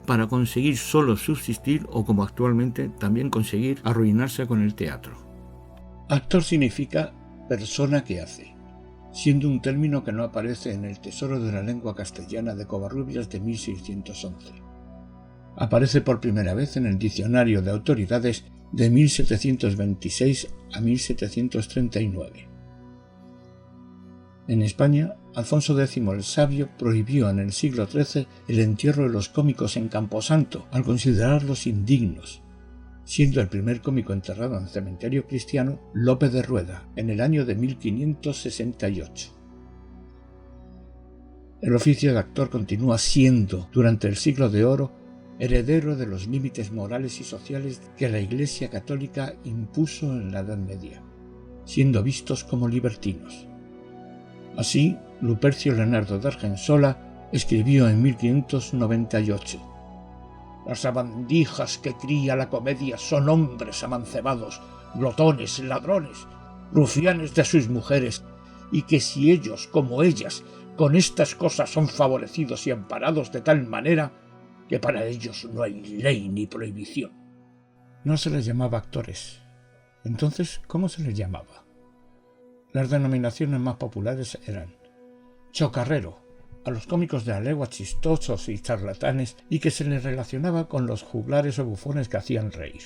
para conseguir solo subsistir o, como actualmente, también conseguir arruinarse con el teatro. Actor significa persona que hace, siendo un término que no aparece en el Tesoro de la Lengua Castellana de Covarrubias de 1611. Aparece por primera vez en el Diccionario de Autoridades de 1726 a 1739. En España, Alfonso X el Sabio prohibió en el siglo XIII el entierro de los cómicos en Camposanto al considerarlos indignos, siendo el primer cómico enterrado en cementerio cristiano Lope de Rueda, en el año de 1568. El oficio de actor continúa siendo, durante el Siglo de Oro, heredero de los límites morales y sociales que la Iglesia católica impuso en la Edad Media, siendo vistos como libertinos. Así, Lupercio Leonardo de Argensola escribió en 1598: «Las sabandijas que cría la comedia son hombres amancebados, glotones, ladrones, rufianes de sus mujeres, y que si ellos, como ellas, con estas cosas son favorecidos y amparados de tal manera que para ellos no hay ley ni prohibición». No se les llamaba actores. Entonces, ¿cómo se les llamaba? Las denominaciones más populares eran chocarrero, a los cómicos de la legua chistosos y charlatanes y que se les relacionaba con los juglares o bufones que hacían reír;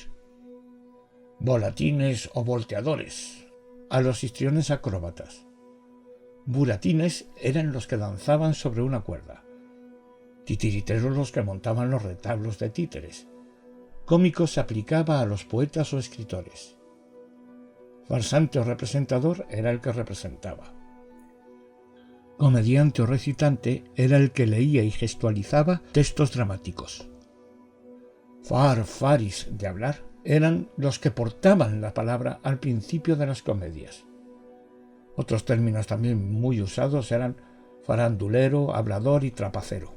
volatines o volteadores, a los histriones acróbatas; buratines eran los que danzaban sobre una cuerda; titiriteros los que montaban los retablos de títeres; cómico se aplicaba a los poetas o escritores; farsante o representador era el que representaba; comediante o recitante era el que leía y gestualizaba textos dramáticos; faris de hablar eran los que portaban la palabra al principio de las comedias. Otros términos también muy usados eran farandulero, hablador y trapacero.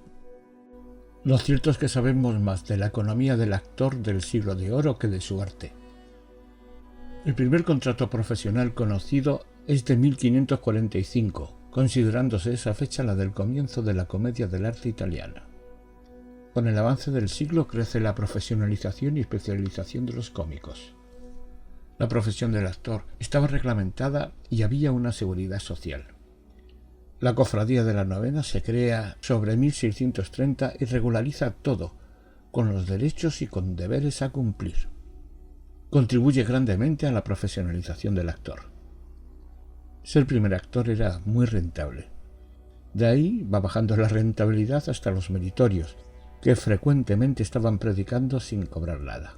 Lo cierto es que sabemos más de la economía del actor del Siglo de Oro que de su arte. El primer contrato profesional conocido es de 1545, considerándose esa fecha la del comienzo de la comedia del arte italiana. Con el avance del siglo crece la profesionalización y especialización de los cómicos. La profesión del actor estaba reglamentada y había una seguridad social. La Cofradía de la Novena se crea sobre 1630 y regulariza todo, con los derechos y con deberes a cumplir. Contribuye grandemente a la profesionalización del actor. Ser primer actor era muy rentable. De ahí va bajando la rentabilidad hasta los meritorios, que frecuentemente estaban predicando sin cobrar nada.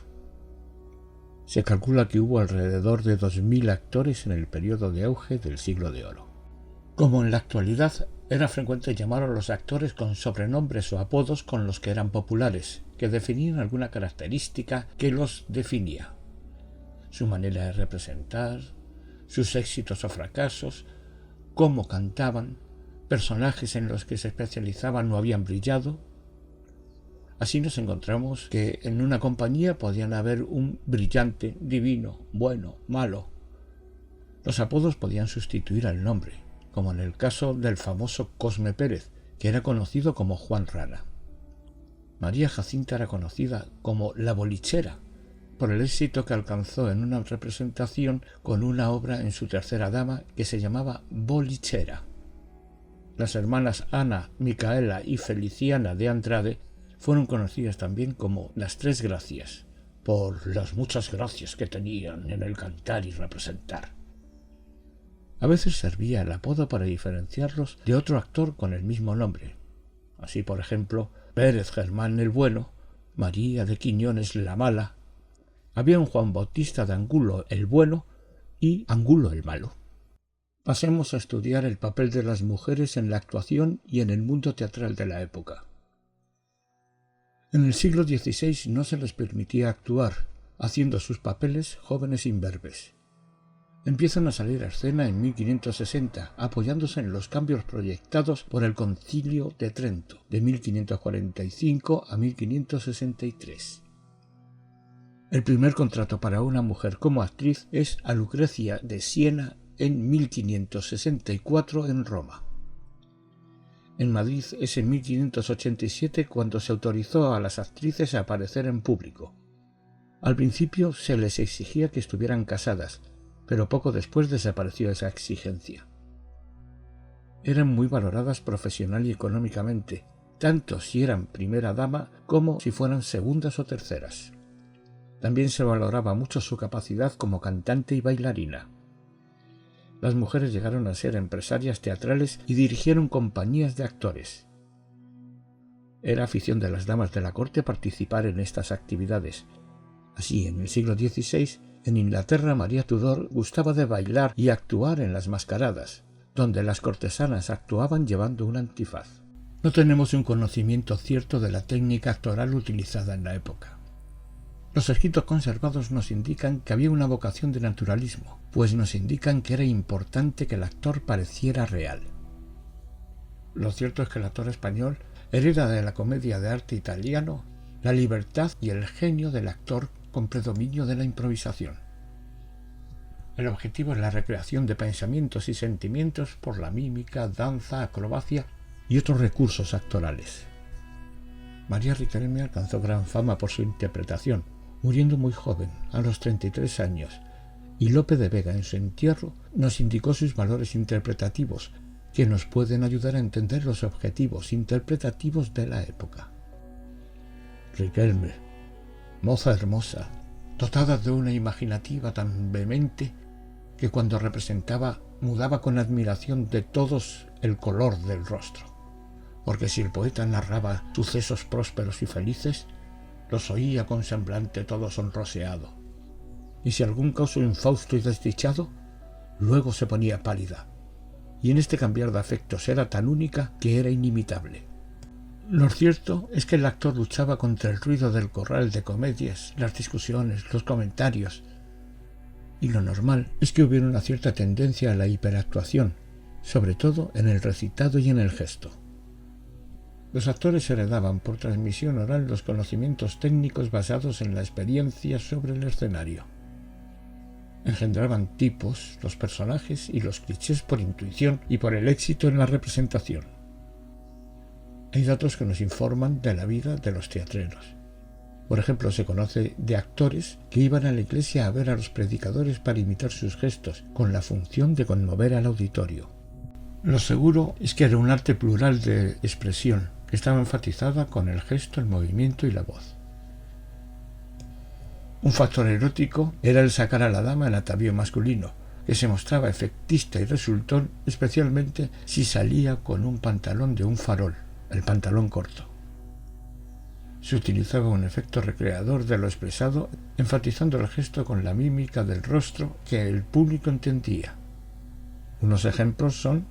Se calcula que hubo alrededor de 2000 actores en el periodo de auge del Siglo de Oro. Como en la actualidad, era frecuente llamar a los actores con sobrenombres o apodos con los que eran populares, que definían alguna característica que los definía: su manera de representar, sus éxitos o fracasos, cómo cantaban, personajes en los que se especializaban o habían brillado. Así nos encontramos que en una compañía podían haber un brillante, divino, bueno, malo. Los apodos podían sustituir al nombre, como en el caso del famoso Cosme Pérez, que era conocido como Juan Rana. María Jacinta era conocida como la Bolichera, por el éxito que alcanzó en una representación con una obra en su tercera dama que se llamaba Bolichera. Las hermanas Ana, Micaela y Feliciana de Andrade fueron conocidas también como las Tres Gracias, por las muchas gracias que tenían en el cantar y representar. A veces servía el apodo para diferenciarlos de otro actor con el mismo nombre. Así, por ejemplo, Pérez Germán el Bueno, María de Quiñones la Mala. Había un Juan Bautista de Angulo el Bueno y Angulo el Malo. Pasemos a estudiar el papel de las mujeres en la actuación y en el mundo teatral de la época. En el siglo XVI no se les permitía actuar, haciendo sus papeles jóvenes imberbes. Empiezan a salir a escena en 1560, apoyándose en los cambios proyectados por el Concilio de Trento, de 1545 a 1563. El primer contrato para una mujer como actriz es a Lucrecia de Siena en 1564 en Roma. En Madrid es en 1587 cuando se autorizó a las actrices a aparecer en público. Al principio se les exigía que estuvieran casadas, pero poco después desapareció esa exigencia. Eran muy valoradas profesional y económicamente, tanto si eran primera dama como si fueran segundas o terceras. También se valoraba mucho su capacidad como cantante y bailarina. Las mujeres llegaron a ser empresarias teatrales y dirigieron compañías de actores. Era afición de las damas de la corte participar en estas actividades. Así, en el siglo XVI, en Inglaterra, María Tudor gustaba de bailar y actuar en las mascaradas, donde las cortesanas actuaban llevando un antifaz. No tenemos un conocimiento cierto de la técnica actoral utilizada en la época. Los escritos conservados nos indican que había una vocación de naturalismo, pues nos indican que era importante que el actor pareciera real. Lo cierto es que el actor español hereda de la comedia de arte italiano la libertad y el genio del actor con predominio de la improvisación. El objetivo es la recreación de pensamientos y sentimientos por la mímica, danza, acrobacia y otros recursos actorales. María Riquelme alcanzó gran fama por su interpretación, muriendo muy joven, a los 33 años, y Lope de Vega en su entierro nos indicó sus valores interpretativos, que nos pueden ayudar a entender los objetivos interpretativos de la época. Riquelme, moza hermosa, dotada de una imaginativa tan vehemente que cuando representaba mudaba con admiración de todos el color del rostro, porque si el poeta narraba sucesos prósperos y felices, los oía con semblante todo sonroseado, y si algún caso infausto y desdichado, luego se ponía pálida, y en este cambiar de afectos era tan única que era inimitable. Lo cierto es que el actor luchaba contra el ruido del corral de comedias, las discusiones, los comentarios, y lo normal es que hubiera una cierta tendencia a la hiperactuación, sobre todo en el recitado y en el gesto. Los actores heredaban por transmisión oral los conocimientos técnicos basados en la experiencia sobre el escenario. Engendraban tipos, los personajes y los clichés por intuición y por el éxito en la representación. Hay datos que nos informan de la vida de los teatreros. Por ejemplo, se conoce de actores que iban a la iglesia a ver a los predicadores para imitar sus gestos, con la función de conmover al auditorio. Lo seguro es que era un arte plural de expresión, que estaba enfatizada con el gesto, el movimiento y la voz. Un factor erótico era el sacar a la dama en atavío masculino, que se mostraba efectista y resultón especialmente si salía con un pantalón de un farol, el pantalón corto. Se utilizaba un efecto recreador de lo expresado, enfatizando el gesto con la mímica del rostro que el público entendía. Unos ejemplos son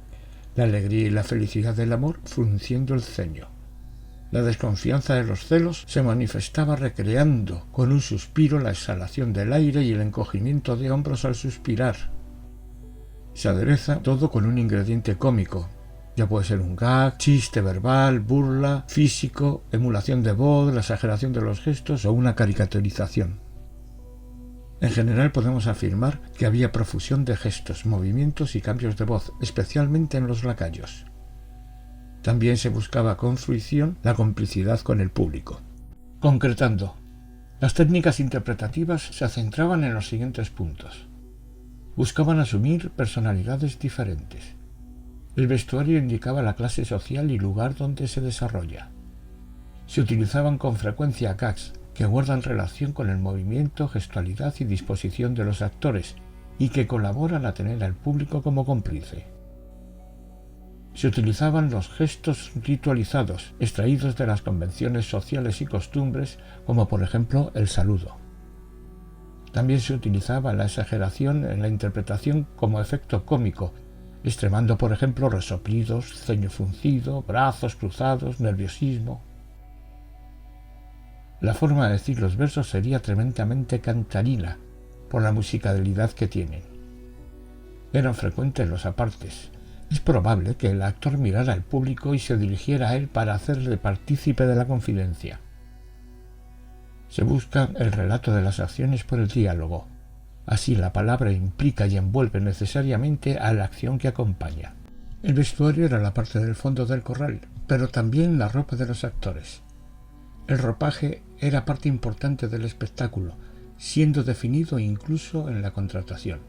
la alegría y la felicidad del amor frunciendo el ceño. La desconfianza de los celos se manifestaba recreando con un suspiro la exhalación del aire y el encogimiento de hombros al suspirar. Se adereza todo con un ingrediente cómico. Ya puede ser un gag, chiste verbal, burla, físico, emulación de voz, la exageración de los gestos o una caricaturización. En general podemos afirmar que había profusión de gestos, movimientos y cambios de voz, especialmente en los lacayos. También se buscaba con fruición la complicidad con el público. Concretando, las técnicas interpretativas se centraban en los siguientes puntos. Buscaban asumir personalidades diferentes. El vestuario indicaba la clase social y lugar donde se desarrolla. Se utilizaban con frecuencia gags que guardan relación con el movimiento, gestualidad y disposición de los actores y que colaboran a tener al público como cómplice. Se utilizaban los gestos ritualizados, extraídos de las convenciones sociales y costumbres, como por ejemplo el saludo. También se utilizaba la exageración en la interpretación como efecto cómico, extremando por ejemplo resoplidos, ceño fruncido, brazos cruzados, nerviosismo. La forma de decir los versos sería tremendamente cantarina, por la musicalidad que tienen. Eran frecuentes los apartes. Es probable que el actor mirara al público y se dirigiera a él para hacerle partícipe de la confidencia. Se busca el relato de las acciones por el diálogo. Así la palabra implica y envuelve necesariamente a la acción que acompaña. El vestuario era la parte del fondo del corral, pero también la ropa de los actores. El ropaje era parte importante del espectáculo, siendo definido incluso en la contratación.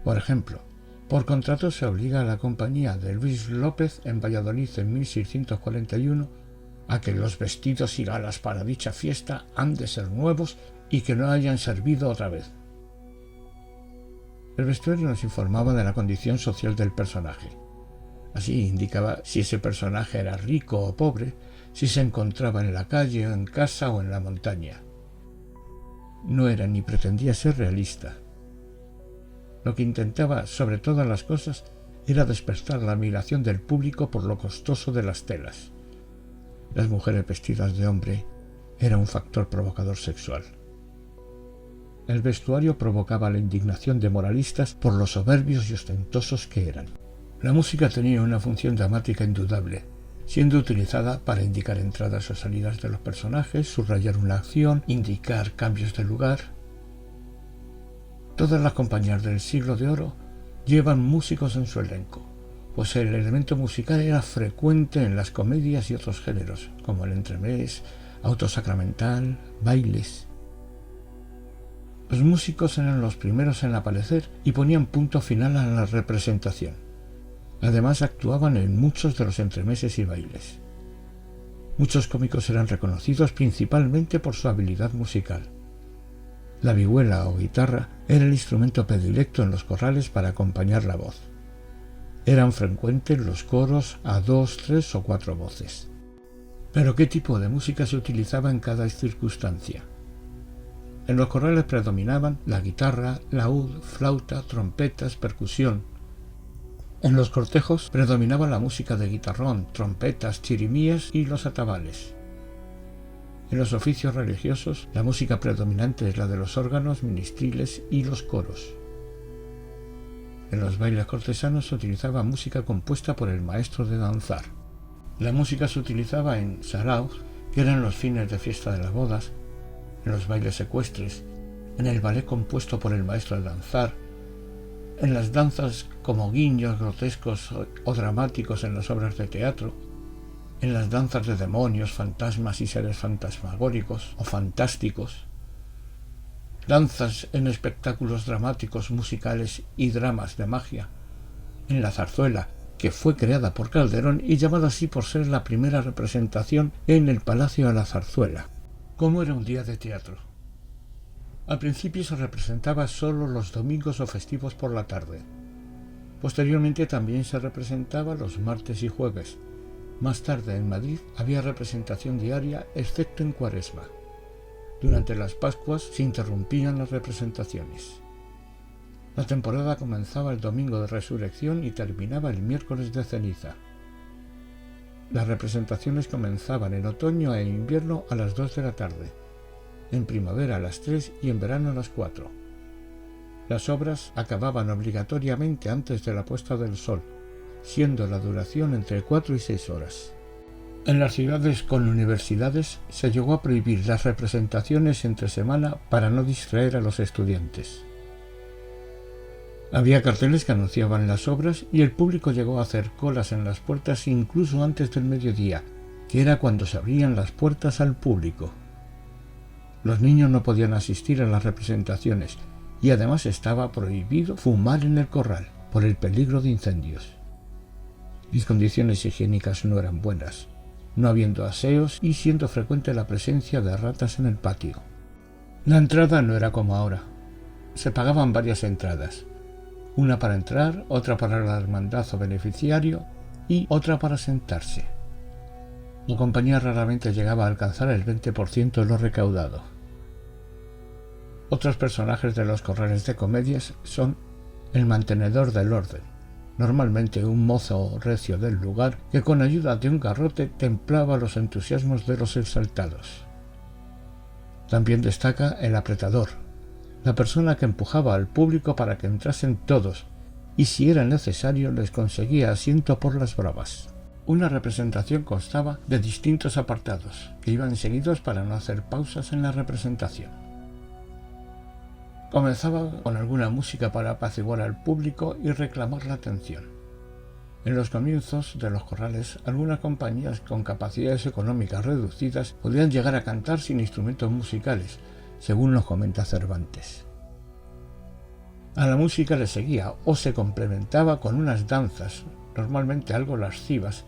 Por ejemplo, por contrato se obliga a la compañía de Luis López en Valladolid en 1641 a que los vestidos y galas para dicha fiesta han de ser nuevos y que no hayan servido otra vez. El vestuario nos informaba de la condición social del personaje. Así indicaba si ese personaje era rico o pobre, si se encontraba en la calle o en casa o en la montaña. No era ni pretendía ser realista. Lo que intentaba, sobre todas las cosas, era despertar la admiración del público por lo costoso de las telas. Las mujeres vestidas de hombre era un factor provocador sexual. El vestuario provocaba la indignación de moralistas por lo soberbios y ostentosos que eran. La música tenía una función dramática indudable, siendo utilizada para indicar entradas o salidas de los personajes, subrayar una acción, indicar cambios de lugar. Todas las compañías del Siglo de Oro llevan músicos en su elenco, pues el elemento musical era frecuente en las comedias y otros géneros, como el entremés, auto sacramental, bailes. Los músicos eran los primeros en aparecer y ponían punto final a la representación. Además actuaban en muchos de los entremeses y bailes. Muchos cómicos eran reconocidos principalmente por su habilidad musical. La vihuela o guitarra era el instrumento predilecto en los corrales para acompañar la voz. Eran frecuentes los coros a 2, 3 o 4 voces. Pero ¿qué tipo de música se utilizaba en cada circunstancia? En los corrales predominaban la guitarra, laúd, flauta, trompetas, percusión. En los cortejos predominaba la música de guitarrón, trompetas, chirimías y los atabales. En los oficios religiosos, la música predominante es la de los órganos, ministriles y los coros. En los bailes cortesanos se utilizaba música compuesta por el maestro de danzar. La música se utilizaba en saraos, que eran los fines de fiesta de las bodas, en los bailes ecuestres, en el ballet compuesto por el maestro de danzar, en las danzas como guiños grotescos o dramáticos en las obras de teatro, en las danzas de demonios, fantasmas y seres fantasmagóricos o fantásticos, danzas en espectáculos dramáticos, musicales y dramas de magia, en la zarzuela, que fue creada por Calderón y llamada así por ser la primera representación en el Palacio de la Zarzuela. ¿Cómo era un día de teatro? Al principio se representaba solo los domingos o festivos por la tarde. Posteriormente también se representaba los martes y jueves. Más tarde en Madrid había representación diaria, excepto en Cuaresma. Durante las Pascuas se interrumpían las representaciones. La temporada comenzaba el domingo de Resurrección y terminaba el miércoles de Ceniza. Las representaciones comenzaban en otoño e invierno a las 2 de la tarde, en primavera a las 3 y en verano a las 4. Las obras acababan obligatoriamente antes de la puesta del sol, siendo la duración entre 4 y 6 horas. En las ciudades con universidades se llegó a prohibir las representaciones entre semana para no distraer a los estudiantes. Había carteles que anunciaban las obras y el público llegó a hacer colas en las puertas incluso antes del mediodía, que era cuando se abrían las puertas al público. Los niños no podían asistir a las representaciones y además estaba prohibido fumar en el corral por el peligro de incendios. Las condiciones higiénicas no eran buenas. no habiendo aseos y siendo frecuente la presencia de ratas en el patio. La entrada no era como ahora. Se pagaban varias entradas, una para entrar, otra para la hermandad o beneficiario y otra para sentarse. La compañía raramente llegaba a alcanzar el 20% de lo recaudado. Otros personajes de los corrales de comedias son el mantenedor del orden, normalmente un mozo recio del lugar que con ayuda de un garrote templaba los entusiasmos de los exaltados. También destaca el apretador, la persona que empujaba al público para que entrasen todos y si era necesario les conseguía asiento por las bravas. Una representación constaba de distintos apartados, que iban seguidos para no hacer pausas en la representación. Comenzaba con alguna música para apaciguar al público y reclamar la atención. En los comienzos de los corrales, algunas compañías con capacidades económicas reducidas podían llegar a cantar sin instrumentos musicales, según nos comenta Cervantes. A la música le seguía o se complementaba con unas danzas, normalmente algo lascivas,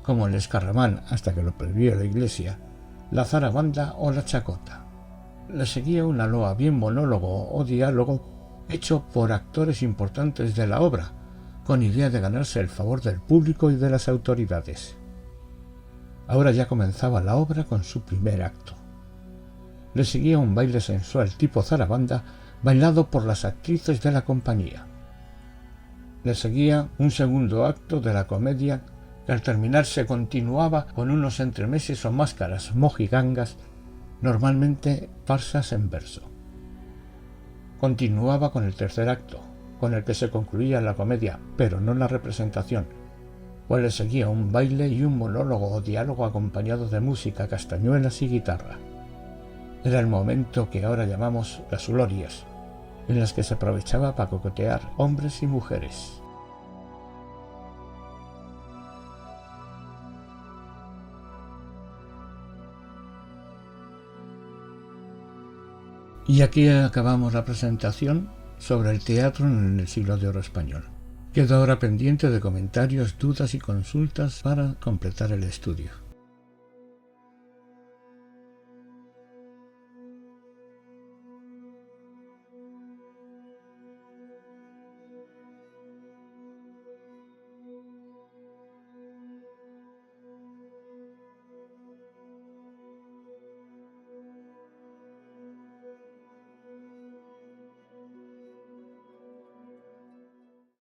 como el escarramán hasta que lo prohibió la Iglesia, la zarabanda o la chacota. Le seguía una loa, bien monólogo o diálogo, hecho por actores importantes de la obra, con idea de ganarse el favor del público y de las autoridades. Ahora ya comenzaba la obra con su primer acto. Le seguía un baile sensual tipo zarabanda, bailado por las actrices de la compañía. Le seguía un segundo acto de la comedia que al terminar se continuaba con unos entremeses o máscaras mojigangas, normalmente farsas en verso. Continuaba con el tercer acto, con el que se concluía la comedia, pero no la representación, pues le seguía un baile y un monólogo o diálogo acompañado de música, castañuelas y guitarra. Era el momento que ahora llamamos las glorias, en las que se aprovechaba para coquetear hombres y mujeres. Y aquí acabamos la presentación sobre el teatro en el siglo de oro español. Quedo ahora pendiente de comentarios, dudas y consultas para completar el estudio.